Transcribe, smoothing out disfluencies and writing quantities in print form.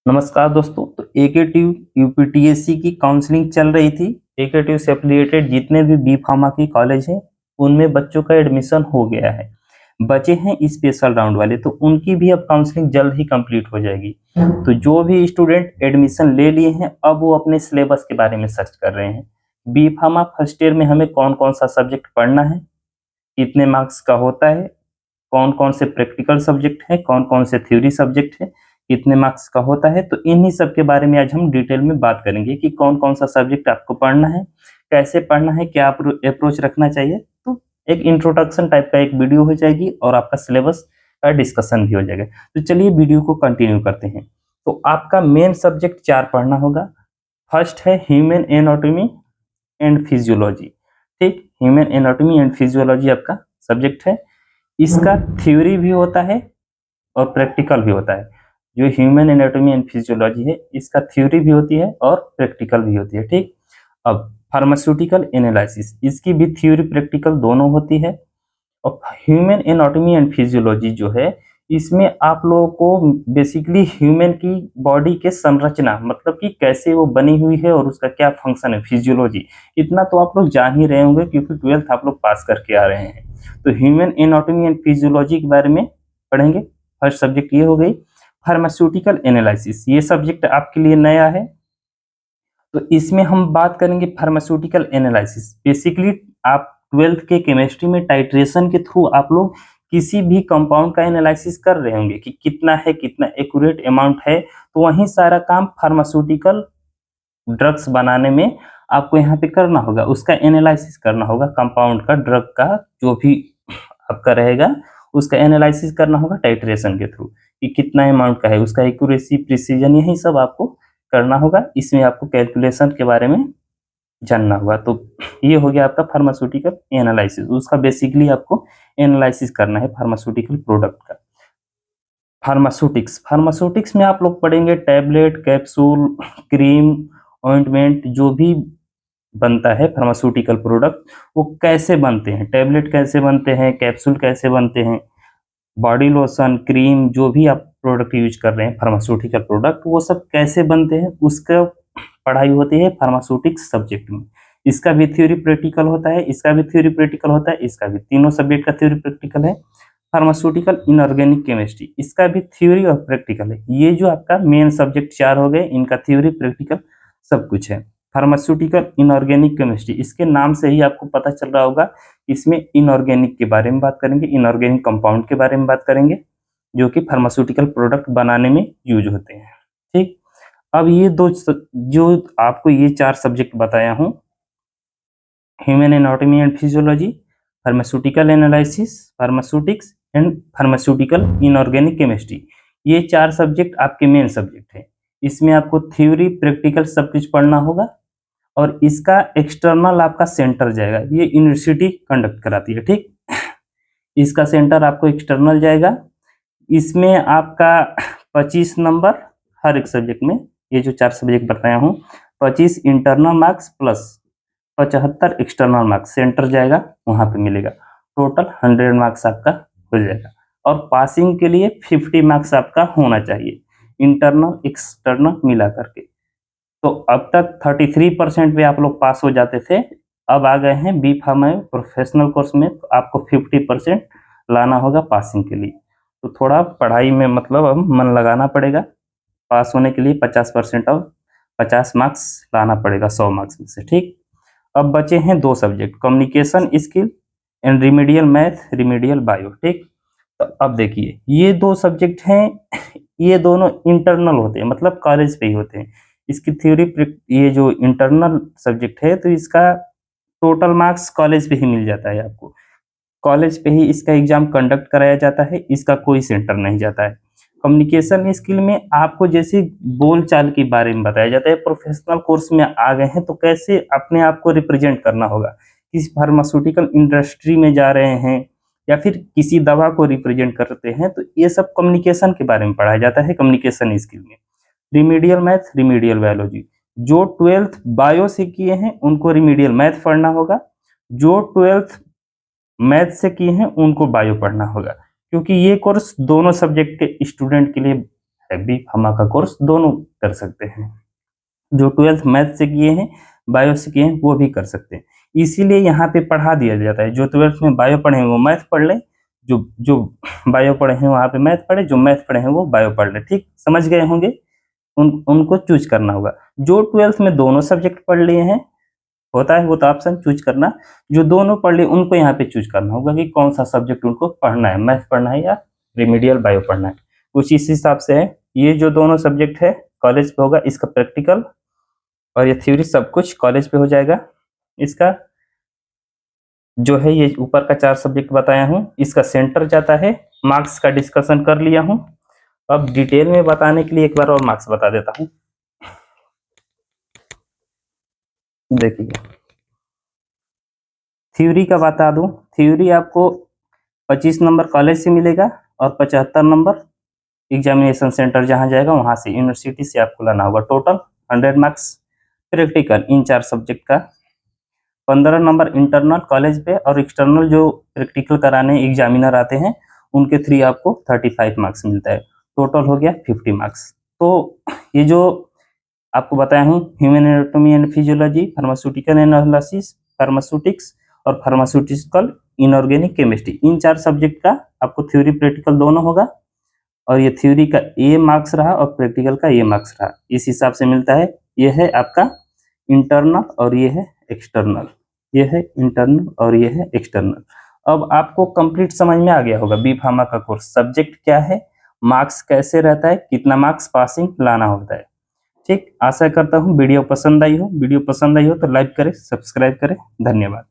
नमस्कार दोस्तों। तो एकेटीयू यूपीटीएससी की काउंसलिंग चल रही थी। एकेटीयू से एफिलिएटेड जितने भी बी फार्मा की कॉलेज हैं उनमें बच्चों का एडमिशन हो गया है। बचे हैं स्पेशल राउंड वाले, तो उनकी भी अब काउंसलिंग जल्द ही कंप्लीट हो जाएगी। तो जो भी स्टूडेंट एडमिशन ले लिए हैं अब वो अपने सिलेबस के बारे में सर्च कर रहे हैं। बी फार्मा फर्स्ट ईयर में हमें कौन कौन सा सब्जेक्ट पढ़ना है, कितने मार्क्स का होता है, कौन कौन से प्रैक्टिकल सब्जेक्ट हैं, कौन कौन से थ्योरी सब्जेक्ट है, कितने मार्क्स का होता है। तो इन्हीं सब के बारे में आज हम डिटेल में बात करेंगे कि कौन कौन सा सब्जेक्ट आपको पढ़ना है, कैसे पढ़ना है, क्या अप्रोच रखना चाहिए। तो एक इंट्रोडक्शन टाइप का एक वीडियो हो जाएगी और आपका सिलेबस का डिस्कशन भी हो जाएगा। तो चलिए वीडियो को कंटिन्यू करते हैं। तो आपका मेन सब्जेक्ट 4 पढ़ना होगा। फर्स्ट है ह्यूमन एनाटॉमी एंड फिजियोलॉजी। ठीक, ह्यूमन एनाटॉमी एंड फिजियोलॉजी आपका सब्जेक्ट है। इसका थ्योरी भी होता है और प्रैक्टिकल भी होता है। जो ह्यूमन एनाटॉमी एंड फिजियोलॉजी है इसका थ्योरी भी होती है और प्रैक्टिकल भी होती है। ठीक, अब फार्मास्यूटिकल एनालिसिस, इसकी भी थ्योरी प्रैक्टिकल दोनों होती है। और ह्यूमन एनाटॉमी एंड फिजियोलॉजी जो है इसमें आप लोगों को बेसिकली ह्यूमन की बॉडी के संरचना, मतलब कि कैसे वो बनी हुई है और उसका क्या फंक्शन है, फिजियोलॉजी, इतना तो आप लोग जान ही रहे होंगे क्योंकि 12th आप लोग पास करके आ रहे हैं। तो ह्यूमन एनाटॉमी एंड फिजियोलॉजी के बारे में पढ़ेंगे। फर्स्ट सब्जेक्ट ये हो गई। फार्मास्यूटिकल एनालिसिस, ये सब्जेक्ट आपके लिए नया है। तो इसमें हम बात करेंगे फार्मास्यूटिकल एनालिसिस। बेसिकली आप 12th के केमिस्ट्री में टाइट्रेशन के थ्रू आप लोग किसी भी कंपाउंड का एनालिसिस कर रहे होंगे कि कितना है, कितना एक्यूरेट अमाउंट है। तो वही सारा काम फार्मास्यूटिकल ड्रग्स बनाने में आपको यहाँ पे करना होगा, उसका एनालिसिस करना होगा। कंपाउंड का, ड्रग का जो भी आपका रहेगा उसका एनालिसिस करना होगा टाइट्रेशन के थ्रू कि कितना अमाउंट का है, उसका एक्यूरेसी, प्रिसीजन, यही सब आपको करना होगा। इसमें आपको कैलकुलेशन के बारे में जानना होगा। तो ये हो गया आपका फार्मास्यूटिकल एनालिसिस। उसका बेसिकली आपको एनालिसिस करना है फार्मास्यूटिकल प्रोडक्ट का। फार्मास्यूटिक्स, फार्मास्यूटिक्स में आप लोग पढ़ेंगे टैबलेट, कैप्सूल, क्रीम, ऑइंटमेंट, जो भी बनता है फार्मास्यूटिकल प्रोडक्ट वो कैसे बनते हैं, टैबलेट कैसे बनते हैं, कैप्सूल कैसे बनते हैं, बॉडी लोशन, क्रीम, जो भी आप प्रोडक्ट यूज कर रहे हैं फार्मास्यूटिकल प्रोडक्ट, वो सब कैसे बनते हैं उसका पढ़ाई होती है फार्मास्यूटिक्स सब्जेक्ट में। इसका भी थ्योरी प्रैक्टिकल होता है, इसका भी थ्योरी प्रैक्टिकल होता है, इसका भी, तीनों सब्जेक्ट का थ्योरी प्रैक्टिकल है। फार्मास्यूटिकल इनऑर्गेनिक केमिस्ट्री, इसका भी थ्योरी और प्रैक्टिकल है। ये जो आपका मेन सब्जेक्ट 4 हो गए, इनका थ्योरी प्रैक्टिकल सब कुछ है। फार्मास्यूटिकल इनऑर्गेनिक केमिस्ट्री, इसके नाम से ही आपको पता चल रहा होगा, इसमें इनऑर्गेनिक के बारे में बात करेंगे, इनऑर्गेनिक कंपाउंड के बारे में बात करेंगे जो कि फार्मास्यूटिकल प्रोडक्ट बनाने में यूज होते हैं। ठीक, अब ये जो आपको ये 4 सब्जेक्ट बताया हूँ, human anatomy and physiology, pharmaceutical analysis, pharmaceutics and pharmaceutical inorganic chemistry, ये 4 सब्जेक्ट आपके मेन सब्जेक्ट है। इसमें आपको थ्योरी प्रैक्टिकल सब कुछ पढ़ना होगा और इसका एक्सटर्नल आपका सेंटर जाएगा। ये यूनिवर्सिटी कंडक्ट कराती है। ठीक, इसका सेंटर आपको एक्सटर्नल जाएगा। इसमें आपका 25 नंबर हर एक सब्जेक्ट में, ये जो 4 सब्जेक्ट बताया हूँ, 25 internal marks plus 75 external marks centre जाएगा, वहां पे मिलेगा। टोटल 100 मार्क्स आपका हो जाएगा। और पासिंग के लिए 50 मार्क्स आपका होना चाहिए, इंटरनल एक्सटर्नल मिला करके। तो अब तक 33% पे आप लोग पास हो जाते थे, अब आ गए हैं बी फार्मा प्रोफेशनल कोर्स में, तो आपको 50% लाना होगा पासिंग के लिए। तो थोड़ा पढ़ाई में मतलब अब मन लगाना पड़ेगा। पास होने के लिए 50% और 50 मार्क्स लाना पड़ेगा 100 मार्क्स में से। ठीक, अब बचे हैं 2 subject, communication skill and remedial math, remedial bio. ठीक, तो अब देखिए ये 2 सब्जेक्ट हैं, ये दोनों इंटरनल होते हैं, मतलब कॉलेज पे ही होते हैं। इसकी थ्योरी, ये जो इंटरनल सब्जेक्ट है तो इसका टोटल मार्क्स कॉलेज पे ही मिल जाता है आपको। कॉलेज पे ही इसका एग्जाम कंडक्ट कराया जाता है, इसका कोई सेंटर नहीं जाता है। कम्युनिकेशन स्किल में आपको जैसे बोलचाल के बारे में बताया जाता है, प्रोफेशनल कोर्स में आ गए हैं तो कैसे अपने आप को रिप्रेजेंट करना होगा, किसी फार्मास्यूटिकल इंडस्ट्री में जा रहे हैं या फिर किसी दवा को रिप्रेजेंट करते हैं, तो ये सब कम्युनिकेशन के बारे में पढ़ाया जाता है कम्युनिकेशन स्किल में। रिमीडियल मैथ, रिमीडियल बायोलॉजी, जो 12th बायो से किए हैं उनको रिमीडियल मैथ पढ़ना होगा, जो 12th मैथ से किए हैं उनको बायो पढ़ना होगा, क्योंकि ये कोर्स दोनों सब्जेक्ट के स्टूडेंट के लिए है, बी फार्मा का कोर्स दोनों कर सकते हैं। जो 12th मैथ से किए हैं, बायो से किए हैं, वो भी कर सकते हैं। इसीलिए यहाँ पे पढ़ा दिया जाता है, जो 12th में बायो पढ़े हैं वो मैथ पढ़ लें, जो बायो पढ़े हैं वहाँ पे मैथ पढ़े, जो मैथ पढ़े हैं वो बायो पढ़ लें। ठीक समझ गए होंगे? उनको चूज करना होगा। जो 12th में दोनों सब्जेक्ट पढ़ लिए हैं, होता है वो तो ऑप्शन चूज करना, जो दोनों पढ़ लिए उनको यहाँ पे चूज करना होगा कि कौन सा सब्जेक्ट उनको पढ़ना है, मैथ पढ़ना है या रिमीडियल बायो पढ़ना है। कुछ इस हिसाब से है। ये जो दोनों सब्जेक्ट है कॉलेज पे होगा, इसका प्रैक्टिकल और ये थ्योरी सब कुछ कॉलेज पे हो जाएगा। इसका जो है ये ऊपर का 4 सब्जेक्ट बताया हूँ, इसका सेंटर जाता है। मार्क्स का डिस्कशन कर लिया हूँ। अब डिटेल में बताने के लिए एक बार और मार्क्स बता देता हूँ। देखिए थ्योरी का बता दूं, थ्योरी आपको 25 नंबर कॉलेज से मिलेगा और 75 नंबर एग्जामिनेशन सेंटर जहां जाएगा वहां से, यूनिवर्सिटी से आपको लाना होगा। Total 100 marks practical in 4 subject का, 15 नंबर इंटरनल कॉलेज पे, और एक्सटर्नल जो प्रैक्टिकल कराने एग्जामिनर आते हैं उनके थ्री आपको 35 मार्क्स मिलता है। टोटल हो गया 50 मार्क्स। तो ये जो आपको बताया हूँ, human anatomy and physiology, pharmaceutical analysis, pharmaceutics और फार्मास्यूटिकल इनऑर्गेनिक केमिस्ट्री, इन 4 सब्जेक्ट का आपको थ्योरी प्रैक्टिकल दोनों होगा। और ये थ्योरी का ए मार्क्स रहा और प्रैक्टिकल का ए मार्क्स रहा, इस हिसाब से मिलता है। ये है आपका इंटरनल और ये है एक्सटर्नल, ये है इंटरनल और ये है एक्सटर्नल। अब आपको कंप्लीट समझ में आ गया होगा बी फार्मा का कोर्स, सब्जेक्ट क्या है, मार्क्स कैसे रहता है, कितना मार्क्स पासिंग लाना होता है। ठीक, आशा करता हूँ वीडियो पसंद आई हो। वीडियो पसंद आई हो तो लाइक करें, सब्सक्राइब करें। धन्यवाद।